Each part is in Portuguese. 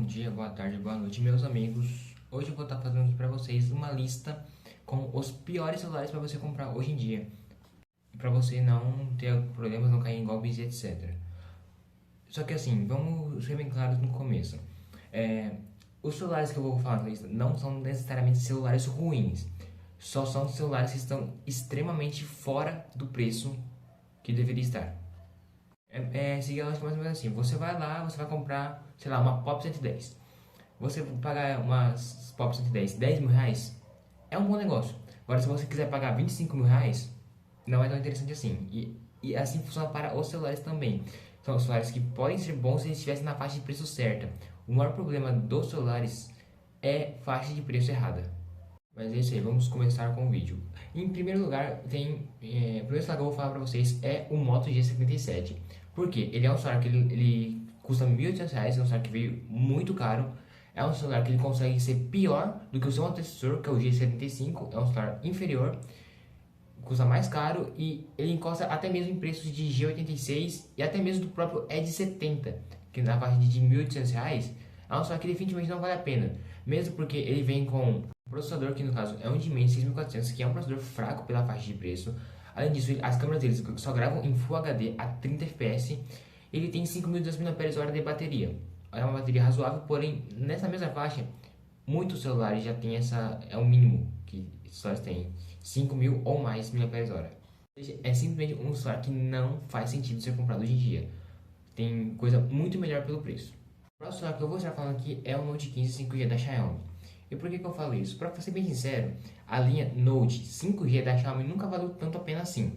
Bom dia, boa tarde, boa noite, meus amigos. Hoje eu vou estar fazendo aqui para vocês uma lista com os piores celulares para você comprar hoje em dia, para você não ter problemas, não cair em golpes e etc. Só que assim, vamos ser bem claros no começo. Os celulares que eu vou falar na lista não são necessariamente celulares ruins, só são celulares que estão extremamente fora do preço que deveria estar. Seguir a lógica mais ou menos assim. Você vai lá, você vai comprar, sei lá, uma Pop 110. Você pagar umas Pop 110, 10 mil reais, é um bom negócio. Agora, se você quiser pagar 25 mil reais, não é tão interessante assim. E assim funciona para os celulares também. São celulares que podem ser bons se eles estivessem na faixa de preço certa. O maior problema dos celulares é faixa de preço errada. Mas é isso aí, vamos começar com o vídeo. Em primeiro lugar, o primeiro celular que eu vou falar para vocês é o Moto G77. Por quê? Ele é um celular que ele custa R$ 1.800, é um celular que veio muito caro. É um celular que ele consegue ser pior do que o seu antecessor, que é o G75. É um celular inferior, custa mais caro e ele encosta até mesmo em preços de G86 e até mesmo do próprio Edge 70, que na faixa de R$ 1.800 é um celular que definitivamente não vale a pena. Mesmo porque ele vem com um processador que no caso é um Dimensity 6400, que é um processador fraco pela faixa de preço. Além disso, as câmeras deles só gravam em Full HD a 30 fps. Ele tem 5.200 mAh de bateria. É uma bateria razoável, porém nessa mesma faixa, muitos celulares já têm é o mínimo que celulares têm, 5.000 ou mais mAh. É simplesmente um celular que não faz sentido ser comprado hoje em dia. Tem coisa muito melhor pelo preço. O próximo celular que eu vou estar falando aqui é o Note 15 5G da Xiaomi. E por que eu falo isso? Para ser bem sincero, a linha Note 5G da Xiaomi nunca valeu tanto a pena assim.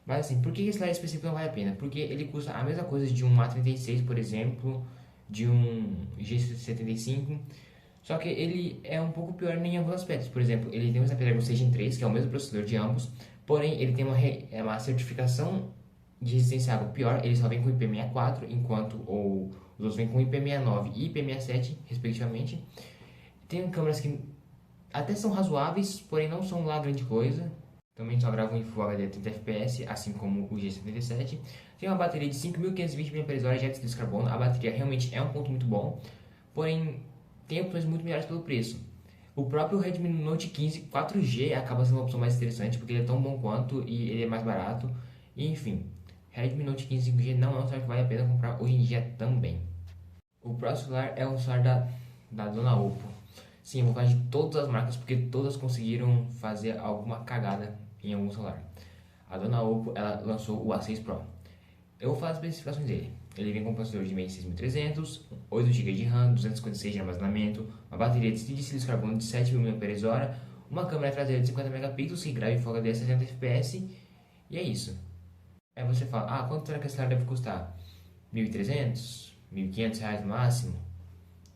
Mas assim, por que esse celular específico não vale a pena? Porque ele custa a mesma coisa de um A36, por exemplo, de um G75, só que ele é um pouco pior em alguns aspectos. Por exemplo, ele tem um Snapdragon 6 Gen 3, que é o mesmo processador de ambos, porém ele tem uma certificação de resistência à água pior. Ele só vem com IP64, enquanto os outros vêm com IP69 e IP67, respectivamente. Tem câmeras que até são razoáveis, porém não são lá grande coisa. Também só gravam em Full HD 30 fps, assim como o G77. Tem uma bateria de 5.520 mAh de dióxido de carbono. A bateria realmente é um ponto muito bom, porém tem opções muito melhores pelo preço. O próprio Redmi Note 15 4G acaba sendo uma opção mais interessante, porque ele é tão bom quanto e ele é mais barato. E, enfim, Redmi Note 15 5G não é um celular que vale a pena comprar hoje em dia também. O próximo celular é o celular da dona Oppo. Sim, eu vou falar de todas as marcas, porque todas conseguiram fazer alguma cagada em algum celular. A dona Oppo, ela lançou o A6 Pro. Eu vou falar as especificações dele. Ele vem com um processador de Dimensity 6300, 8 GB de RAM, 256 de armazenamento, uma bateria de sílice de carbono de 7.000 mAh, uma câmera traseira de 50 megapixels que grava em Full HD a 60 fps, e é isso. Aí você fala, quanto será que esse celular deve custar? 1.300? 1.500 reais no máximo?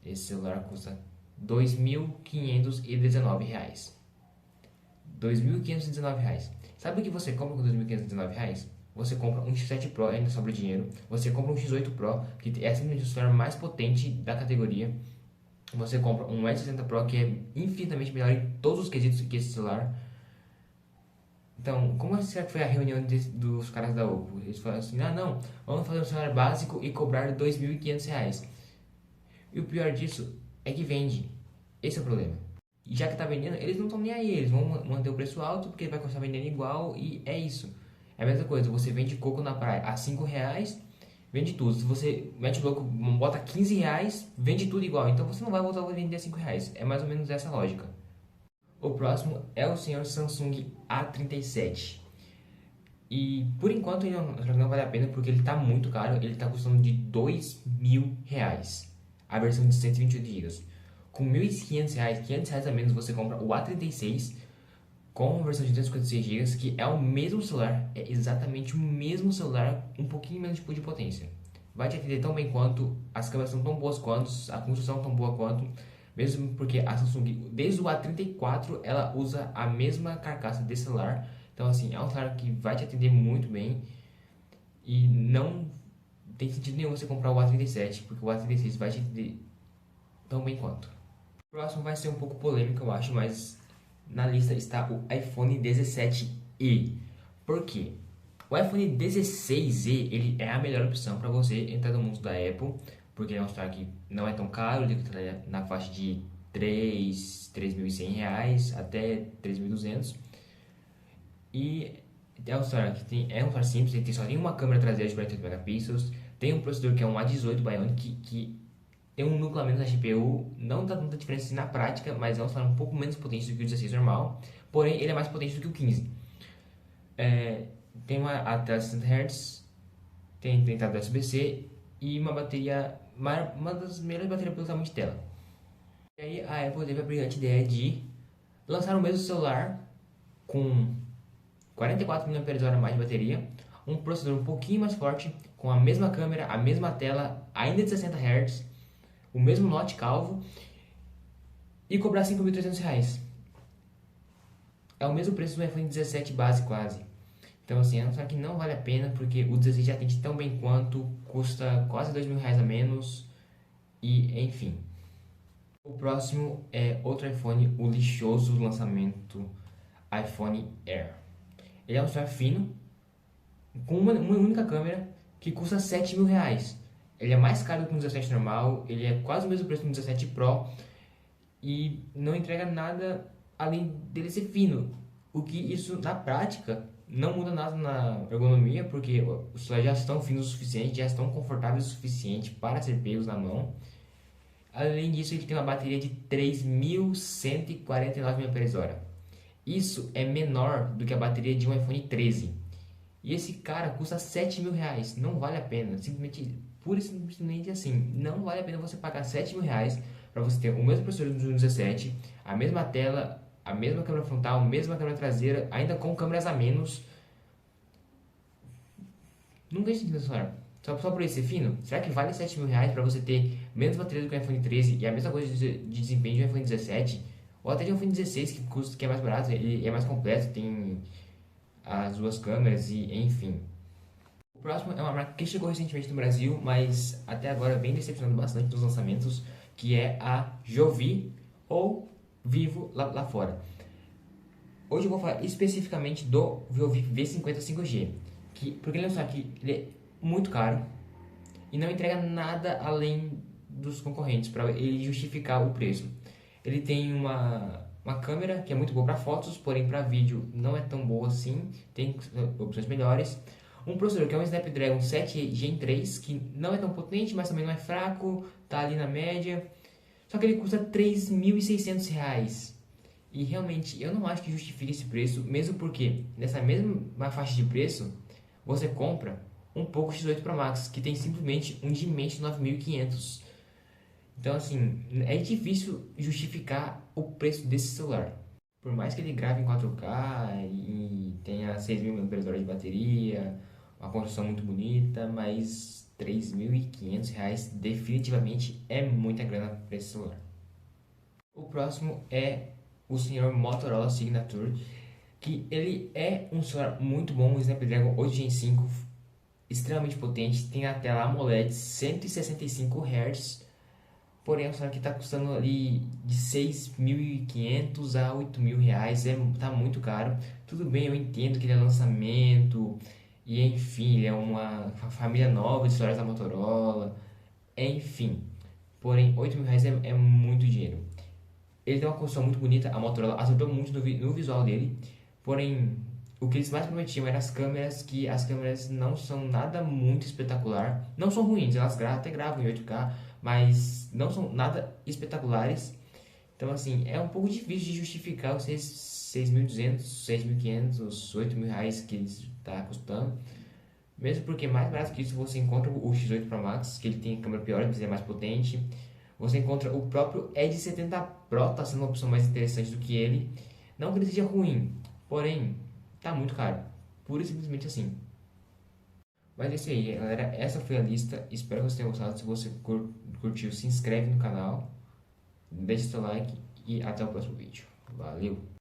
Esse celular custa R$ 2.519. R$ 2.519. Sabe o que você compra com R$ 2.519? Você compra um X7 Pro, ainda sobra dinheiro. Você compra um X8 Pro, que é simplesmente o celular mais potente da categoria. Você compra um S60 Pro, que é infinitamente melhor em todos os quesitos que esse celular. Então, como será que foi a reunião dos caras da Oppo? Eles falaram assim, não, vamos fazer um celular básico e cobrar R$ 2.500. E o pior disso é que vende. Esse é o problema. E já que tá vendendo, eles não estão nem aí. Eles vão manter o preço alto porque vai continuar vendendo igual e é isso. É a mesma coisa, você vende coco na praia a R$ 5, vende tudo. Se você mete louco, bota R$ 15, vende tudo igual. Então você não vai voltar a vender R$ 5. É mais ou menos essa lógica. O próximo é o senhor Samsung A37. E por enquanto ele não vale a pena porque ele tá muito caro. Ele tá custando de R$ 2.000. A versão de 128 GB. Com R$ 1.500, R$ 500 a menos, você compra o A36 com a versão de 256 GB, que é o mesmo celular, é exatamente o mesmo celular, um pouquinho menos de potência. Vai te atender tão bem quanto, as câmeras são tão boas quanto, a construção tão boa quanto, mesmo porque a Samsung, desde o A34, ela usa a mesma carcaça de celular. Então assim, é um celular que vai te atender muito bem e não tem sentido nenhum você comprar o A37, porque o A36 vai te atender tão bem quanto. O próximo vai ser um pouco polêmico, eu acho, mas na lista está o iPhone 17e. Por quê? O iPhone 16e ele é a melhor opção para você entrar no mundo da Apple, porque é um celular que não é tão caro, ele está na faixa de R$ 3.100 até 3.200. E é um celular que é um celular simples, ele só tem uma câmera traseira de 48 megapixels, tem um processador que é um A18 Bionic, que tem um núcleo a menos na GPU, não dá tanta diferença assim na prática, mas é um celular um pouco menos potente do que o 16 normal, porém ele é mais potente do que o 15. Tem a tela de 60 Hz, tem entrada USB-C e uma bateria, uma das melhores baterias pelo tamanho de tela. E aí a Apple teve a brilhante ideia de lançar o mesmo celular com 44 mAh a mais de bateria, um processador um pouquinho mais forte, com a mesma câmera, a mesma tela, ainda de 60 Hz, o mesmo Note calvo e cobrar R$ 5.300. É o mesmo preço do iPhone 17 base quase. Então assim, é um celular que não vale a pena, porque o 16 já atende tão bem quanto, custa quase R$ 2.000 a menos e enfim. O próximo é outro iPhone, o lixoso lançamento iPhone Air. Ele é um celular fino, com uma única câmera, que custa R$ 7.000. Ele é mais caro do que um 17 normal, ele é quase o mesmo preço do 17 Pro e não entrega nada além dele ser fino. O que isso na prática não muda nada na ergonomia, porque os celulares já estão finos o suficiente, já estão confortáveis o suficiente para ser pegos na mão. Além disso, ele tem uma bateria de 3.149 mAh. Isso é menor do que a bateria de um iPhone 13. E esse cara custa R$ 7.000. Não vale a pena. Simplesmente, pura e simplesmente assim. Não vale a pena você pagar R$ 7.000 para você ter o mesmo processador do 17, a mesma tela, a mesma câmera frontal, a mesma câmera traseira, ainda com câmeras a menos. Não tem sentido nesse celular. Só por ele ser fino? Será que vale R$ 7.000 para você ter menos bateria do que o iPhone 13 e a mesma coisa de desempenho de um iPhone 17? Ou até de um iPhone 16 que é mais barato, ele é mais completo, tem as duas câmeras e enfim. O próximo é uma marca que chegou recentemente no Brasil, mas até agora vem decepcionando bastante nos lançamentos, que é a Jovi ou Vivo lá fora. Hoje eu vou falar especificamente do Jovi V50 5G, porque ele é um celular que ele é muito caro e não entrega nada além dos concorrentes para ele justificar o preço. Ele tem uma câmera que é muito boa para fotos, porém para vídeo não é tão boa assim, tem opções melhores. Um processador que é um Snapdragon 7 Gen 3, que não é tão potente, mas também não é fraco, tá ali na média. Só que ele custa R$ 3.600. E realmente eu não acho que justifique esse preço, mesmo porque nessa mesma faixa de preço você compra um Poco X8 Pro Max, que tem simplesmente um Dimensity 9500. Então assim, é difícil justificar o preço desse celular. Por mais que ele grave em 4K e tenha 6.000 mAh de bateria, uma construção muito bonita, mas R$ 3.500 definitivamente é muita grana para esse celular. O próximo é o senhor Motorola Signature, que ele é um celular muito bom, o Snapdragon 8 Gen 5, extremamente potente, tem a tela AMOLED 165 Hz, porém é um celular que está custando ali de 6.500 a R$ 8.000, tá muito caro. Tudo bem, eu entendo que ele é lançamento, e enfim, ele é uma família nova de celulares da Motorola, enfim. Porém, R$ 8.000 é muito dinheiro. Ele tem uma construção muito bonita, a Motorola acertou muito no visual dele, porém, o que eles mais prometiam eram as câmeras, que as câmeras não são nada muito espetacular. Não são ruins, elas até gravam em 8K, mas não são nada espetaculares. Então assim, é um pouco difícil de justificar os 6.200, 6.500, R$ 8.000 que ele está custando. Mesmo porque mais barato que isso você encontra o X8 Pro Max, que ele tem câmera pior, mas é mais potente. Você encontra o próprio Edge 70 Pro, está sendo uma opção mais interessante do que ele. Não que ele seja ruim, porém, tá muito caro. Pura e simplesmente assim. Mas é isso aí, galera. Essa foi a lista. Espero que você tenha gostado. Se você curtiu, se inscreve no canal, deixe seu like e até o próximo vídeo. Valeu!